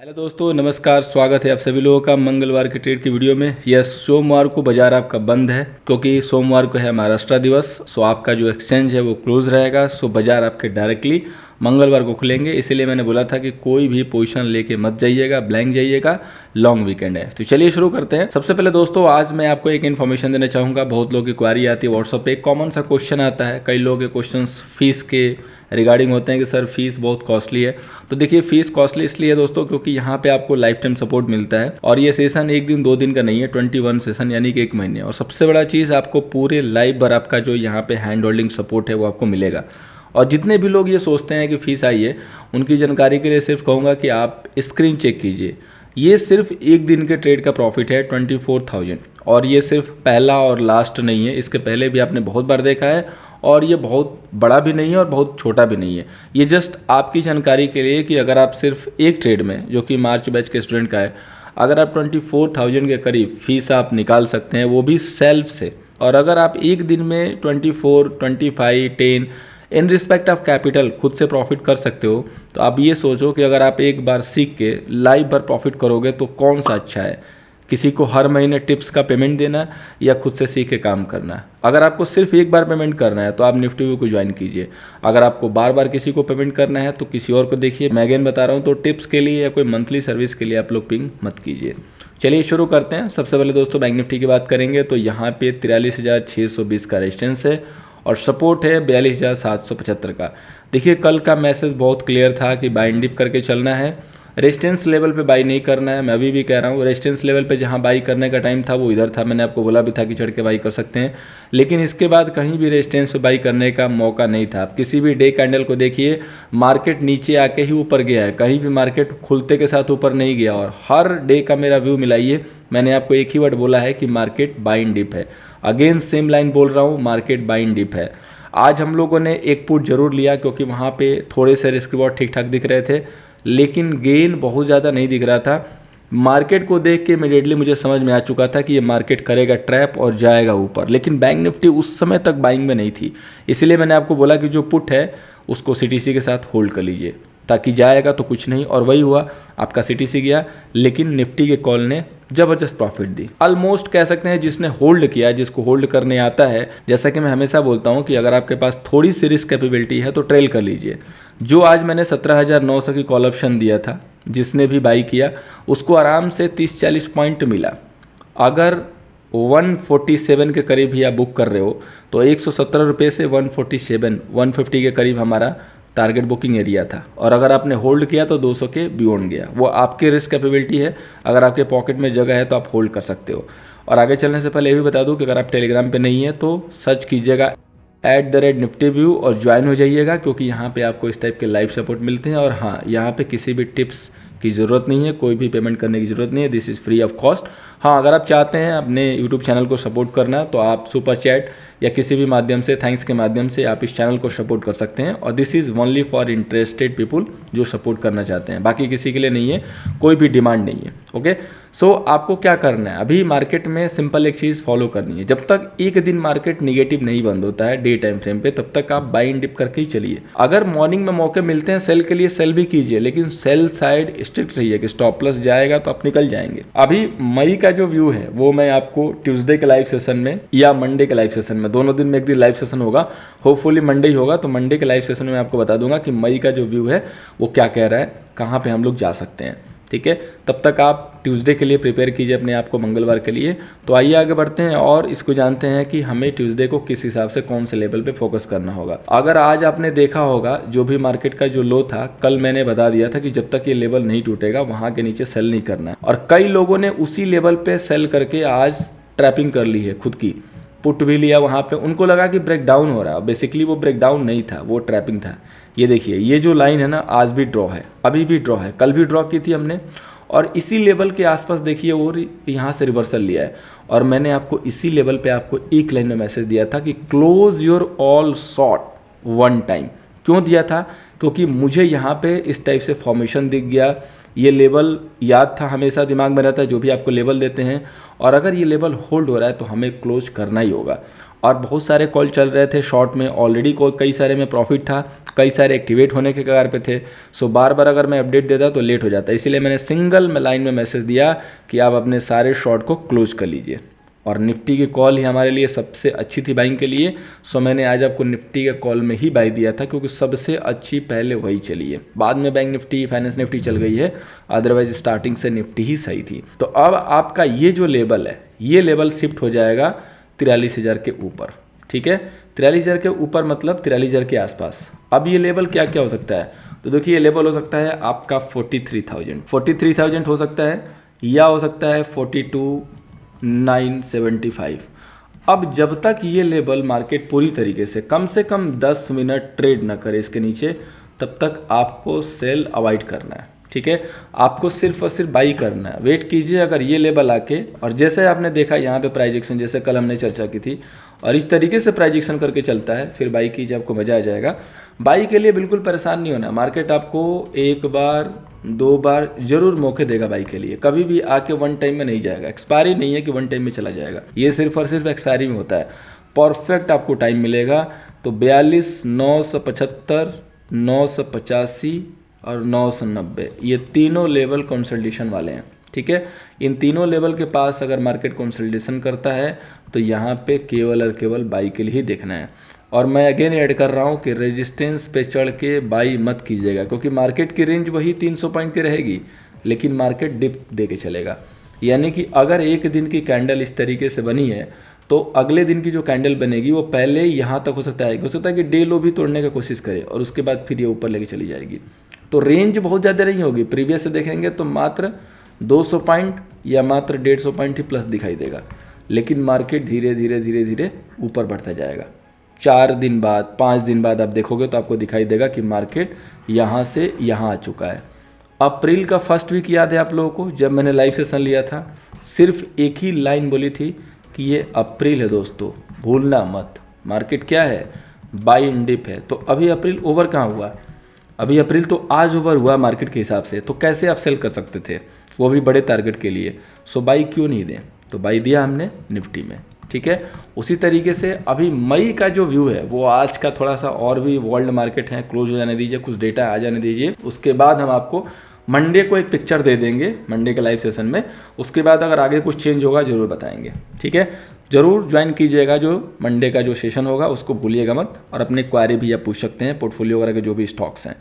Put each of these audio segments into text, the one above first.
Hello दोस्तों, नमस्कार। स्वागत है आप सभी लोगों का मंगलवार के ट्रेड की वीडियो में। यस, सोमवार को बाजार आपका बंद है क्योंकि सोमवार को है महाराष्ट्र दिवस। सो आपका जो एक्सचेंज है वो क्लोज रहेगा। सो बाजार आपके डायरेक्टली मंगलवार को खुलेंगे। इसीलिए मैंने बोला था कि कोई भी पोजीशन लेके मत जाइएगा, ब्लैंक जाइएगा, लॉन्ग वीकेंड है। तो चलिए शुरू करते हैं। सबसे पहले दोस्तों, आज मैं आपको एक इन्फॉर्मेशन देना चाहूँगा। बहुत लोगों की क्वारी आती है व्हाट्सएप पे, एक कॉमन सा क्वेश्चन आता है। कई लोगों के क्वेश्चन फीस के रिगार्डिंग होते हैं कि सर फीस बहुत कॉस्टली है। तो देखिए, फीस कॉस्टली इसलिए है दोस्तों क्योंकि यहाँ पे आपको लाइफ टाइम सपोर्ट मिलता है और ये सेशन एक दिन दो दिन का नहीं है, 21 सेशन यानी कि एक महीने। और सबसे बड़ा चीज़, आपको पूरे लाइफ भर आपका जो यहाँ पे हैंड होल्डिंग सपोर्ट है वो आपको मिलेगा। और जितने भी लोग ये सोचते हैं कि फ़ीस आई है, उनकी जानकारी के लिए सिर्फ कहूँगा कि आप स्क्रीन चेक कीजिए। ये सिर्फ एक दिन के ट्रेड का प्रॉफिट है 24,000। और ये सिर्फ पहला और लास्ट नहीं है, इसके पहले भी आपने बहुत बार देखा है। और ये बहुत बड़ा भी नहीं है और बहुत छोटा भी नहीं है। ये जस्ट आपकी जानकारी के लिए कि अगर आप सिर्फ एक ट्रेड में, जो कि मार्च बैच के स्टूडेंट का है, अगर आप 24,000 के करीब फीस आप निकाल सकते हैं, वो भी सेल्फ से। और अगर आप एक दिन में 24, 25, 10 इन रिस्पेक्ट ऑफ कैपिटल खुद से प्रॉफिट कर सकते हो, तो आप ये सोचो कि अगर आप एक बार सीख के लाइफ भर प्रॉफिट करोगे तो कौन सा अच्छा है। किसी को हर महीने टिप्स का पेमेंट देना या खुद से सीख के काम करना। अगर आपको सिर्फ एक बार पेमेंट करना है तो आप निफ्टी व्यू को ज्वाइन कीजिए। अगर आपको बार बार किसी को पेमेंट करना है तो किसी और को देखिए। मैं अगेन बता रहा हूँ, तो टिप्स के लिए या कोई मंथली सर्विस के लिए आप लोग पिंग मत कीजिए। चलिए शुरू करते हैं। सबसे पहले दोस्तों बैंक निफ्टी की बात करेंगे तो यहाँ पे 43,620 का रेजिस्टेंस है और सपोर्ट है 42,775 का। देखिए, कल का मैसेज बहुत क्लियर था कि बाय एंड डिप करके चलना है, रेजिस्टेंस लेवल पे बाई नहीं करना है। मैं अभी भी कह रहा हूँ, रेजिस्टेंस लेवल पे जहाँ बाई करने का टाइम था वो इधर था। मैंने आपको बोला भी था कि चढ़ के बाई कर सकते हैं, लेकिन इसके बाद कहीं भी रेजिस्टेंस पे बाई करने का मौका नहीं था। आप किसी भी डे कैंडल को देखिए, मार्केट नीचे आके ही ऊपर गया है, कहीं भी मार्केट खुलते के साथ ऊपर नहीं गया। और हर डे का मेरा व्यू मिलाइए, मैंने आपको एक ही वर्ड बोला है कि मार्केट बाई एंड डिप है। अगेन सेम लाइन बोल रहा हूँ, मार्केट बाई एंड डिप है। आज हम लोगों ने एक पुट जरूर लिया क्योंकि वहाँ पे थोड़े से रिस्क रिवॉर्ड ठीक ठाक दिख रहे थे, लेकिन गेन बहुत ज़्यादा नहीं दिख रहा था। मार्केट को देख के इमीडिएटली मुझे समझ में आ चुका था कि ये मार्केट करेगा ट्रैप और जाएगा ऊपर, लेकिन बैंक निफ्टी उस समय तक बाइंग में नहीं थी। इसलिए मैंने आपको बोला कि जो पुट है उसको सीटीसी के साथ होल्ड कर लीजिए, ताकि जाएगा तो कुछ नहीं। और वही हुआ, आपका सीटीसी गया, लेकिन निफ्टी के कॉल ने ज़बरदस्त प्रॉफिट दी। ऑलमोस्ट कह सकते हैं जिसने होल्ड किया, जिसको होल्ड करने आता है, जैसा कि मैं हमेशा बोलता हूं कि अगर आपके पास थोड़ी सी रिस्क कैपेबिलिटी है तो ट्रेल कर लीजिए। जो आज मैंने 17,900 की कॉल ऑप्शन दिया था, जिसने भी बाई किया उसको आराम से 30-40 पॉइंट मिला। अगर 147 के करीब ही आप बुक कर रहे हो तो 117 रुपये से 147, 150 के करीब हमारा टारगेट बुकिंग एरिया था। और अगर आपने होल्ड किया तो 200 के बियॉन्ड गया। वो आपकी रिस्क कैपेबिलिटी है, अगर आपके पॉकेट में जगह है तो आप होल्ड कर सकते हो। और आगे चलने से पहले ये भी बता दूं कि अगर आप टेलीग्राम पे नहीं है तो सर्च कीजिएगा @निफ्टी व्यू और ज्वाइन हो जाइएगा, क्योंकि यहाँ पे आपको इस टाइप के लाइव सपोर्ट मिलते हैं। और हाँ, यहाँ पे किसी भी टिप्स की ज़रूरत नहीं है, कोई भी पेमेंट करने की ज़रूरत नहीं है, this is free of cost. हाँ, अगर आप चाहते हैं अपने यूट्यूब चैनल को सपोर्ट करना तो आप सुपर चैट या किसी भी माध्यम से, थैंक्स के माध्यम से आप इस चैनल को सपोर्ट कर सकते हैं। और this is only for interested people जो सपोर्ट करना चाहते हैं, बाकी किसी के लिए नहीं है, कोई भी डिमांड नहीं है। ओके, सो आपको क्या करना है, अभी मार्केट में सिंपल एक चीज़ फॉलो करनी है। जब तक एक दिन मार्केट निगेटिव नहीं बंद होता है डे टाइम फ्रेम पे, तब तक आप बाई एंड डिप करके ही चलिए। अगर मॉर्निंग में मौके मिलते हैं सेल के लिए, सेल भी कीजिए, लेकिन सेल साइड स्ट्रिक्ट रहिए कि स्टॉप प्लस जाएगा तो आप निकल जाएंगे। अभी मई का जो व्यू है वो मैं आपको ट्यूसडे के लाइव सेशन में या मंडे के लाइव सेशन में, दोनों दिन में एक दिन लाइव सेशन होगा, होपफुली मंडे ही होगा, तो मंडे के लाइव सेशन में आपको बता दूंगा कि मई का जो व्यू है वो क्या कह रहा है, कहाँ पे हम लोग जा सकते हैं। ठीक है, तब तक आप ट्यूसडे के लिए प्रिपेयर कीजिए अपने आप को मंगलवार के लिए। तो आइए आगे बढ़ते हैं और इसको जानते हैं कि हमें ट्यूसडे को किस हिसाब से कौन से लेवल पे फोकस करना होगा। अगर आज आपने देखा होगा जो भी मार्केट का जो लो था, कल मैंने बता दिया था कि जब तक ये लेवल नहीं टूटेगा वहां के नीचे सेल नहीं करना है। और कई लोगों ने उसी लेवल पे सेल करके आज ट्रैपिंग कर ली है, खुद की पुट भी लिया वहाँ पे। उनको लगा कि ब्रेक डाउन हो रहा है, बेसिकली वो ब्रेक डाउन नहीं था, वो ट्रैपिंग था। ये देखिए, ये जो लाइन है ना, आज भी ड्रॉ है, अभी भी ड्रॉ है, कल भी ड्रॉ की थी हमने, और इसी लेवल के आसपास देखिए और यहाँ से रिवर्सल लिया है। और मैंने आपको इसी लेवल पे आपको एक लाइन में मैसेज दिया था कि close your all short one time. क्यों दिया था? क्योंकि मुझे यहाँ पे इस टाइप से फॉर्मेशन दिख गया, ये लेवल याद था, हमेशा दिमाग में रहता है जो भी आपको लेवल देते हैं, और अगर ये लेवल होल्ड हो रहा है तो हमें क्लोज करना ही होगा। और बहुत सारे कॉल चल रहे थे शॉर्ट में, ऑलरेडी कई सारे में प्रॉफिट था, कई सारे एक्टिवेट होने के कगार पे थे। सो बार बार अगर मैं अपडेट देता तो लेट हो जाता, इसीलिए मैंने सिंगल में लाइन में मैसेज दिया कि आप अपने सारे शॉर्ट को क्लोज कर लीजिए। और निफ्टी की कॉल ही हमारे लिए सबसे अच्छी थी बाइंग के लिए। सो मैंने आज आपको निफ्टी के कॉल में ही बाई दिया था, क्योंकि सबसे अच्छी पहले वही चली है। बाद में बैंक निफ्टी, फाइनेंस निफ्टी चल गई है, अदरवाइज स्टार्टिंग से निफ्टी ही सही थी। तो अब आपका ये जो लेवल है, ये लेवल शिफ्ट हो जाएगा 43,000 के ऊपर, ठीक है। 43,000 के ऊपर मतलब 43,000 के आसपास। अब ये लेवल क्या क्या हो सकता है, तो देखिए ये लेवल हो सकता है आपका 43,000 हो सकता है, या हो सकता है 42,975। अब जब तक ये लेवल मार्केट पूरी तरीके से कम 10 मिनट ट्रेड ना करे इसके नीचे, तब तक आपको सेल अवॉइड करना है, ठीक है। आपको सिर्फ और सिर्फ बाई करना है, वेट कीजिए। अगर ये लेवल आके, और जैसे आपने देखा यहाँ पे प्राइस एक्शन, जैसे कल हमने चर्चा की थी, और इस तरीके से प्राइस एक्शन करके चलता है, फिर बाई कीजिए, आपको मज़ा आ जाएगा। बाई के लिए बिल्कुल परेशान नहीं होना, मार्केट आपको एक बार 2 बार जरूर मौके देगा बाई के लिए, कभी भी आके वन टाइम में नहीं जाएगा। एक्सपायरी नहीं है कि वन टाइम में चला जाएगा, ये सिर्फ और सिर्फ एक्सपायरी में होता है। परफेक्ट आपको टाइम मिलेगा। तो 42,975, 985 और 990, ये तीनों लेवल कंसल्टेशन वाले हैं, ठीक है। इन तीनों लेवल के पास अगर मार्केट कंसल्टेशन करता है तो यहाँ पे केवल और केवल बाई के लिए ही देखना है। और मैं अगेन ऐड कर रहा हूँ कि रेजिस्टेंस पे चढ़ के बाई मत कीजिएगा, क्योंकि मार्केट की रेंज वही 300 पॉइंट की रहेगी, लेकिन मार्केट डिप दे के चलेगा। यानी कि अगर एक दिन की कैंडल इस तरीके से बनी है, तो अगले दिन की जो कैंडल बनेगी वो पहले यहाँ तक हो सकता है कि डे लो भी तोड़ने की कोशिश करे, और उसके बाद फिर ये ऊपर लेके चली जाएगी। तो रेंज बहुत ज़्यादा नहीं होगी, प्रीवियस से देखेंगे तो मात्र 200 पॉइंट या मात्र 150 पॉइंट ही प्लस दिखाई देगा, लेकिन मार्केट धीरे धीरे ऊपर बढ़ता जाएगा। 4 दिन बाद, 5 दिन बाद आप देखोगे तो आपको दिखाई देगा कि मार्केट यहाँ से यहाँ आ चुका है। अप्रैल का फर्स्ट वीक याद है आप लोगों को, जब मैंने लाइव सेशन लिया था, सिर्फ एक ही लाइन बोली थी कि ये अप्रैल है दोस्तों, भूलना मत। मार्केट क्या है, बाई इन डिप है। तो अभी अप्रैल ओवर कहाँ हुआ, अभी अप्रैल तो आज ओवर हुआ मार्केट के हिसाब से, तो कैसे आप सेल कर सकते थे, वो भी बड़े टारगेट के लिए। सो बाई क्यों नहीं दें, तो बाई दिया हमने निफ्टी में, ठीक है। उसी तरीके से अभी मई का जो व्यू है वो आज का थोड़ा सा और भी वर्ल्ड मार्केट है, क्लोज हो जाने दीजिए, कुछ डेटा आ जाने दीजिए, उसके बाद हम आपको मंडे को एक पिक्चर दे देंगे मंडे के लाइव सेशन में। उसके बाद अगर आगे कुछ चेंज होगा जरूर बताएंगे, ठीक है। जरूर ज्वाइन कीजिएगा, जो मंडे का जो सेशन होगा उसको भूलिएगा मत। और अपने क्वारी भी आप पूछ सकते हैं, पोर्टफोलियो वगैरह के जो भी स्टॉक्स हैं।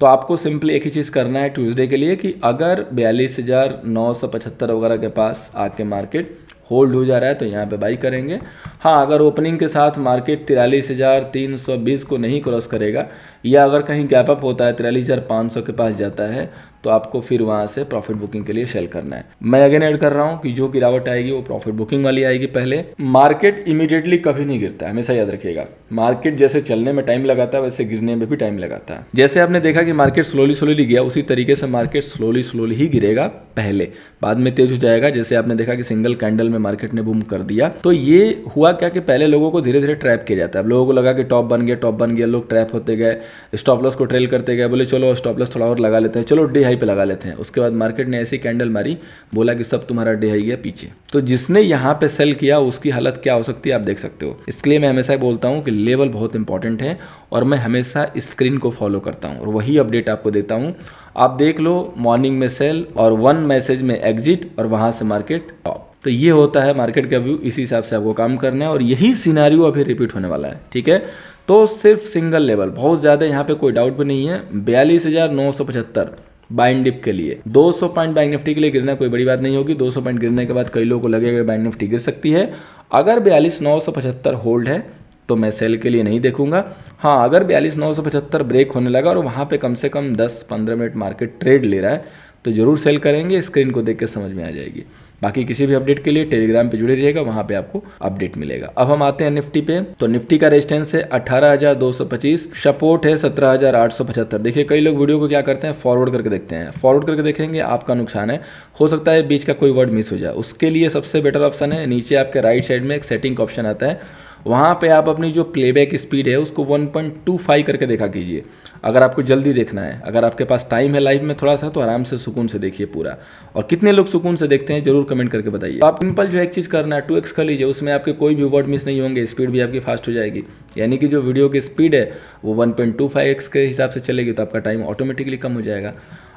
तो आपको सिंपली एक ही चीज़ करना है ट्यूसडे के लिए कि अगर 42,975 वगैरह के पास आके मार्केट होल्ड हो जा रहा है तो यहाँ पे बाई करेंगे। हाँ, अगर ओपनिंग के साथ मार्केट 43,320 को नहीं क्रॉस करेगा, या अगर कहीं गैप अप होता है 43,500 के पास जाता है, तो आपको फिर वहाँ से प्रॉफिट बुकिंग के लिए सेल करना है। मैं अगेन ऐड कर रहा हूँ कि जो गिरावट आएगी वो प्रॉफिट बुकिंग वाली आएगी पहले। मार्केट इमीडिएटली कभी नहीं गिरता है, हमेशा याद रखिएगा। मार्केट जैसे चलने में टाइम लगाता है वैसे गिरने में भी टाइम लगाता है। जैसे आपने देखा कि मार्केट स्लोली गया, उसी तरीके से मार्केट स्लोली ही गिरेगा पहले, बाद में तेज हो जाएगा। जैसे आपने देखा कि सिंगल कैंडल में मार्केट ने बूम कर दिया, तो ये हुआ क्या कि पहले लोगों को धीरे धीरे ट्रैप किया जाता है। अब लोगों को लगा कि टॉप बन गया, लोग ट्रैप होते गए, स्टॉप लॉस को ट्रेल करते गए, बोले चलो स्टॉप लॉस थोड़ा और लगा लेते हैं, चलो डे हाई पे लगा लेते हैं। उसके बाद मार्केट ने ऐसी कैंडल मारी, बोला कि सब तुम्हारा डे हाई गया पीछे। तो जिसने यहाँ पे सेल किया उसकी हालत क्या हो सकती है आप देख सकते हो। इसलिए मैं हमेशा बोलता हूँ कि लेवल बहुत इंपॉर्टेंट है, और मैं हमेशा स्क्रीन को फॉलो करता हूँ और वही अपडेट आपको देता हूँ। आप देख लो, मॉर्निंग में सेल और 1 मैसेज में एग्जिट, और वहाँ से मार्केट टॉप। तो ये होता है मार्केट का व्यू, इसी हिसाब से आपको काम करना है, और यही सिनेरियो अभी रिपीट होने वाला है, ठीक है। तो सिर्फ सिंगल लेवल, बहुत ज़्यादा यहाँ पे कोई डाउट भी नहीं है। 42,975 बाइंड डिप के लिए 200 पॉइंट बैंक निफ्टी के लिए गिरना कोई बड़ी बात नहीं होगी। 200 पॉइंट गिरने के बाद कई लोगों को लगेगा बैंक निफ्टी गिर सकती है। अगर 42,975 होल्ड है तो मैं सेल के लिए नहीं देखूंगा। हाँ, अगर 42,975 ब्रेक होने लगा और वहाँ पे कम से कम 10-15 मिनट मार्केट ट्रेड ले रहा है तो ज़रूर सेल करेंगे। स्क्रीन को देख के समझ में आ जाएगी। बाकी किसी भी अपडेट के लिए टेलीग्राम पे जुड़े रहिएगा, वहाँ पे आपको अपडेट मिलेगा। अब हम आते हैं निफ्टी पे। तो निफ्टी का रेजिस्टेंस है 18,225, सपोर्ट है 17,875। देखिए कई लोग वीडियो को क्या करते हैं, फॉरवर्ड करके देखते हैं। फॉरवर्ड करके देखेंगे आपका नुकसान है, हो सकता है बीच का कोई वर्ड मिस हो जाए। उसके लिए सबसे बेटर ऑप्शन है, नीचे आपके राइट साइड में एक सेटिंग का ऑप्शन आता है, वहाँ पे आप अपनी जो प्लेबैक स्पीड है उसको 1.25 करके देखा कीजिए। अगर आपको जल्दी देखना है, अगर आपके पास टाइम है लाइव में थोड़ा सा, तो आराम से सुकून से देखिए पूरा। और कितने लोग सुकून से देखते हैं जरूर कमेंट करके बताइए। आप सिंपल जो एक चीज़ करना है 2x कर लीजिए, उसमें आपके कोई भी वर्ड मिस नहीं होंगे, स्पीड भी आपकी फास्ट हो जाएगी। यानी कि जो वीडियो की स्पीड है वो 1.25x के हिसाब से चलेगी, तो आपका टाइम ऑटोमेटिकली कम हो जाएगा।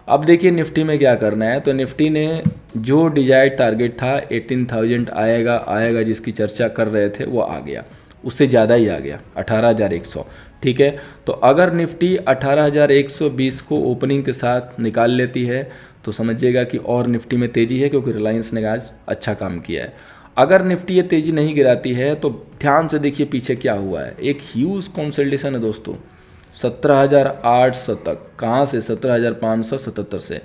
अब देखिए निफ्टी में क्या करना है। तो निफ्टी ने जो डिजायर्ड टारगेट था 18,000 आएगा जिसकी चर्चा कर रहे थे वो आ गया, उससे ज़्यादा ही आ गया 18,100। ठीक है, तो अगर निफ्टी 18,120 को ओपनिंग के साथ निकाल लेती है तो समझिएगा कि और निफ्टी में तेज़ी है, क्योंकि रिलायंस ने आज अच्छा काम किया है। अगर निफ्टी ये तेज़ी नहीं गिराती है तो ध्यान से देखिए पीछे क्या हुआ है। एक ह्यूज कंसोलिडेशन है दोस्तों 17,800 तक। कहाँ से? 17,577 से।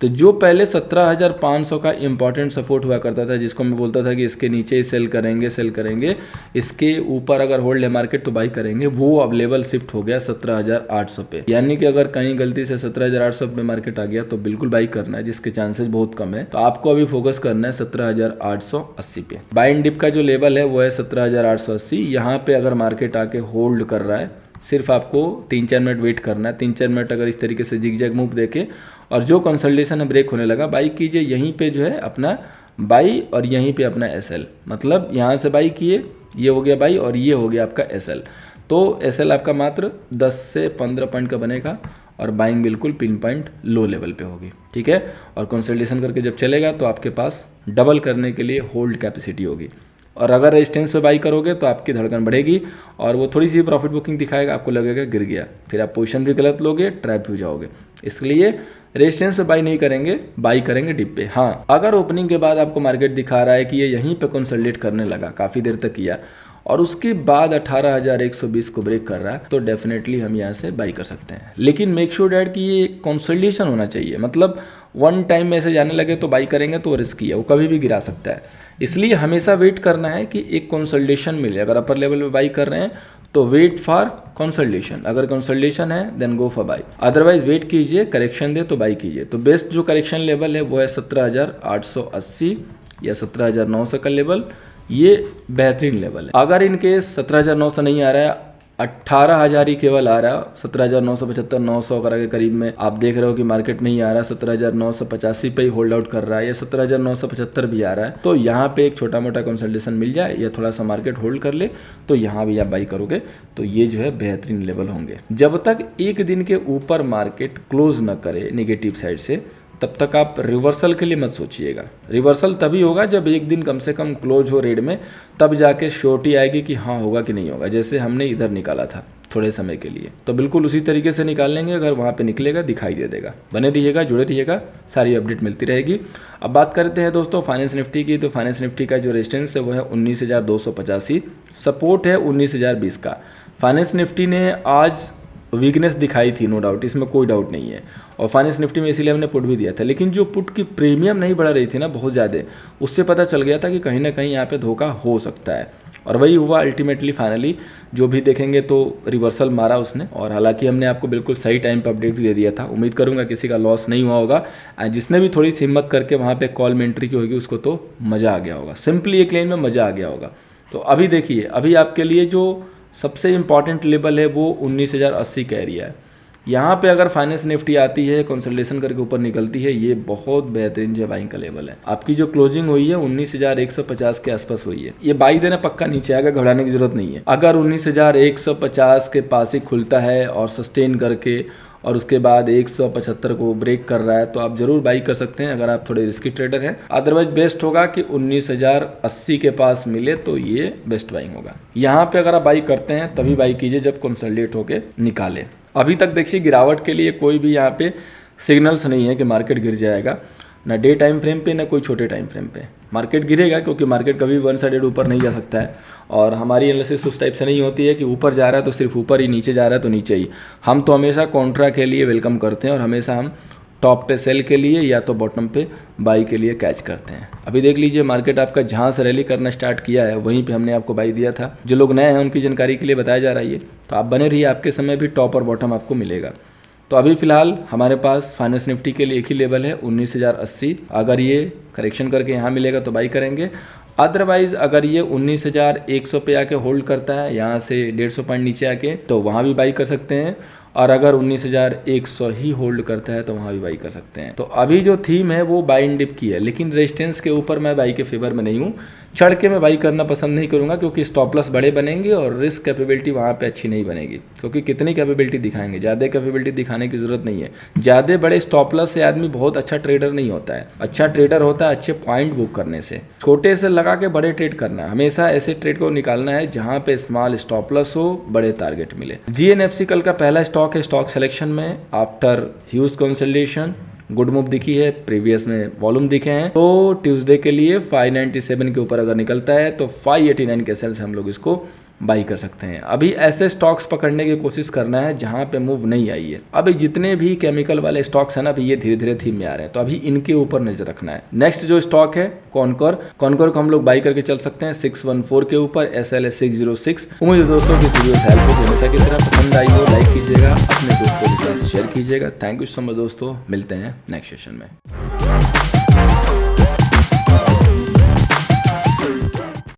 तो जो पहले 17,500 का इम्पॉर्टेंट सपोर्ट हुआ करता था, जिसको मैं बोलता था कि इसके नीचे ही सेल करेंगे, इसके ऊपर अगर होल्ड है मार्केट तो बाई करेंगे, वो अब लेवल शिफ्ट हो गया 17,800 पे। यानी कि अगर कहीं गलती से 17,800 पे मार्केट आ गया तो बिल्कुल बाई करना है, जिसके चांसेस बहुत कम है। तो आपको अभी फोकस करना है 17,880 पे। बाई एंड डिप का जो लेवल है वो है 17,880। यहाँ पे अगर मार्केट आके होल्ड कर रहा है, सिर्फ आपको 3-4 मिनट वेट करना है। 3-4 मिनट अगर इस तरीके से जिग-जैग मूव देखे और जो कंसल्टेशन है ब्रेक होने लगा, बाई कीजिए। यहीं पे जो है अपना बाई और यहीं पे अपना एसएल, मतलब यहाँ से बाई किए, ये हो गया बाई और ये हो गया आपका एसएल। तो एसएल आपका मात्र 10 से 15 पॉइंट का बनेगा और बाइंग बिल्कुल पिन पॉइंट लो लेवल पे होगी। ठीक है, और कंसल्टेशन करके जब चलेगा तो आपके पास डबल करने के लिए होल्ड कैपेसिटी होगी। और अगर रेजिस्टेंस पे बाई करोगे तो आपकी धड़कन बढ़ेगी और वो थोड़ी सी प्रॉफिट बुकिंग दिखाएगा, आपको लगेगा गिर गया, फिर आप पोजीशन भी गलत लोगे, ट्रैप भी हो जाओगे। इसलिए रेजिस्टेंस पे बाई नहीं करेंगे, बाई करेंगे डिप पे। हाँ, अगर ओपनिंग के बाद आपको मार्केट दिखा रहा है कि ये यहीं पे कंसोलिडेट करने लगा, काफ़ी देर तक किया और उसके बाद 18,120 को ब्रेक कर रहा है, तो डेफिनेटली हम यहाँ से बाई कर सकते हैं। लेकिन मेक श्योर डैट कि ये कंसोलिडेशन होना चाहिए, मतलब वन टाइम में से जाने लगे तो बाई करेंगे तो रिस्की है, वो कभी भी गिरा सकता है। इसलिए हमेशा वेट करना है कि एक कंसोलिडेशन मिले। अगर अपर लेवल पे बाई कर रहे हैं तो वेट फॉर कंसोलिडेशन, अगर कंसोलिडेशन है then go for buy, otherwise wait कीजिए, करेक्शन दे तो बाई कीजिए। तो बेस्ट जो करेक्शन लेवल है वो है 17,880 या 17,900 का लेवल, ये बेहतरीन लेवल है। अगर इनके 17,900 नहीं आ रहा है, 18,000 ही केवल आ रहा है, 17,975 900 के करीब में आप देख रहे हो कि मार्केट नहीं आ रहा, 17,985 पे ही होल्ड आउट कर रहा है या 17,975 भी आ रहा है, तो यहाँ पे एक छोटा मोटा कंसल्टेशन मिल जाए या थोड़ा सा मार्केट होल्ड कर ले तो यहाँ भी आप बाई करोगे तो ये जो है बेहतरीन लेवल होंगे। जब तक एक दिन के ऊपर मार्केट क्लोज न करे नेगेटिव साइड से, तब तक आप रिवर्सल के लिए मत सोचिएगा। रिवर्सल तभी होगा जब एक दिन कम से कम क्लोज हो रेड में, तब जाके श्योरिटी आएगी कि हाँ होगा कि नहीं होगा। जैसे हमने इधर निकाला था थोड़े समय के लिए, तो बिल्कुल उसी तरीके से निकाल लेंगे। अगर वहाँ पे निकलेगा दिखाई दे देगा। बने रहिएगा, जुड़े रहिएगा, सारी अपडेट मिलती रहेगी। अब बात करते हैं दोस्तों फाइनेंस निफ्टी की। तो फाइनेंस निफ्टी का जो रेजिस्टेंस है वो है 19,285, सपोर्ट है 19,020 का। फाइनेंस निफ्टी ने आज वीकनेस दिखाई थी, नो डाउट, इसमें कोई डाउट नहीं है। और फाइनेंस निफ्टी में इसीलिए हमने पुट भी दिया था, लेकिन जो पुट की प्रीमियम नहीं बढ़ रही थी ना बहुत ज़्यादा, उससे पता चल गया था कि कहीं ना कहीं यहाँ पे धोखा हो सकता है। और वही हुआ अल्टीमेटली। फाइनली जो भी देखेंगे तो रिवर्सल मारा उसने, और हालांकि हमने आपको बिल्कुल सही टाइम पर अपडेट भी दे दिया था। उम्मीद करूंगा किसी का लॉस नहीं हुआ होगा। जिसने भी थोड़ी सी हिम्मत करके वहाँ पे कॉल में एंट्री की होगी उसको तो मज़ा आ गया होगा, सिंपली एक लाइन में मज़ा आ गया होगा। तो अभी देखिए, अभी आपके लिए जो सबसे इंपॉर्टेंट लेवल है वो 19,080 का एरिया है। यहाँ पे अगर फाइनेंस निफ्टी आती है, कंसोलिडेशन करके ऊपर निकलती है, ये बहुत बेहतरीन जो बाइंग का लेवल है। आपकी जो क्लोजिंग हुई है 19,150 के आसपास हुई है, ये बाई देना पक्का नीचे आएगा, घबराने की जरूरत नहीं है। अगर 19,150 के पास ही खुलता है और सस्टेन करके और उसके बाद 175 को ब्रेक कर रहा है तो आप जरूर बाई कर सकते हैं अगर आप थोड़े रिस्की ट्रेडर हैं। अदरवाइज बेस्ट होगा कि 19,080 के पास मिले तो ये बेस्ट बाइंग होगा। यहाँ पे अगर आप बाई करते हैं तभी बाई कीजिए जब कंसोलिडेट होके निकाले। अभी तक देखिए गिरावट के लिए कोई भी यहाँ पे सिग्नल्स नहीं है कि मार्केट गिर जाएगा, ना डे टाइम फ्रेम पे ना कोई छोटे टाइम फ्रेम पे। मार्केट गिरेगा क्योंकि मार्केट कभी वन साइडेड ऊपर नहीं जा सकता है, और हमारी एनालिसिस उस टाइप से नहीं होती है कि ऊपर जा रहा है तो सिर्फ ऊपर ही, नीचे जा रहा है तो नीचे ही। हम तो हमेशा कॉन्ट्रा के लिए वेलकम करते हैं और हमेशा हम टॉप पे सेल के लिए या तो बॉटम पे बाई के लिए कैच करते हैं। अभी देख लीजिए मार्केट आपका जहाँ से रैली करना स्टार्ट किया है वहीं पे हमने आपको बाई दिया था। जो लोग नए हैं उनकी जानकारी के लिए बताया जा रहा है ये, तो आप बने रहिए, आपके समय भी टॉप और बॉटम आपको मिलेगा। तो अभी फिलहाल हमारे पास फाइनेंस निफ्टी के लिए एक ही लेवल है 19,080। अगर ये करेक्शन करके यहाँ मिलेगा तो बाई करेंगे, अदरवाइज अगर ये 19,100 पे आके होल्ड करता है, यहाँ से 150 पॉइंट नीचे आके, तो वहाँ भी बाई कर सकते हैं। और अगर 19,100 ही होल्ड करता है तो वहाँ भी बाई कर सकते हैं। तो अभी जो थीम है वो बाई इन डिप की है, लेकिन रेजिस्टेंस के ऊपर मैं बाई के फेवर में नहीं हूँ। चढ़ के मैं बाई करना पसंद नहीं करूँगा, क्योंकि स्टॉप लॉस बड़े बनेंगे और रिस्क कैपेबिलिटी वहाँ पे अच्छी नहीं बनेगी। क्योंकि कितनी कैपेबिलिटी दिखाएंगे, ज़्यादा कैपेबिलिटी दिखाने की ज़रूरत नहीं है। ज़्यादा बड़े स्टॉप लॉस से आदमी बहुत अच्छा ट्रेडर नहीं होता है। अच्छा ट्रेडर होता है अच्छे पॉइंट बुक करने से। छोटे से लगा के बड़े ट्रेड करना है, हमेशा ऐसे ट्रेड को निकालना है जहाँ पे स्मॉल स्टॉप लॉस हो, बड़े टारगेट मिले। GNFC कल का पहला स्टॉक है स्टॉक सिलेक्शन में। After huge consolidation good move दिखी है, प्रीवियस में वॉल्यूम दिखे हैं, तो ट्यूसडे के लिए 597 के ऊपर अगर निकलता है तो 589 के सेल से हम लोग इसको बाई कर सकते हैं। अभी ऐसे स्टॉक्स पकड़ने की कोशिश करना है जहां पे मूव नहीं आई है। अभी जितने भी केमिकल वाले स्टॉक्स हैं ना, अभी ये धीरे धीरे थीम में आ रहे हैं, तो अभी इनके ऊपर नजर रखना है। नेक्स्ट जो स्टॉक है कॉनकोर को हम लोग बाई करके चल सकते हैं 614 के ऊपर, SLS 606। उम्मीद है दोस्तों की वीडियो हेल्प हो, हमेशा की तरह पसंद आई हो, लाइक कीजिएगा, अपने दोस्तों के साथ शेयर कीजिएगा। थैंक यू सो मच दोस्तों, मिलते हैं नेक्स्ट सेशन में।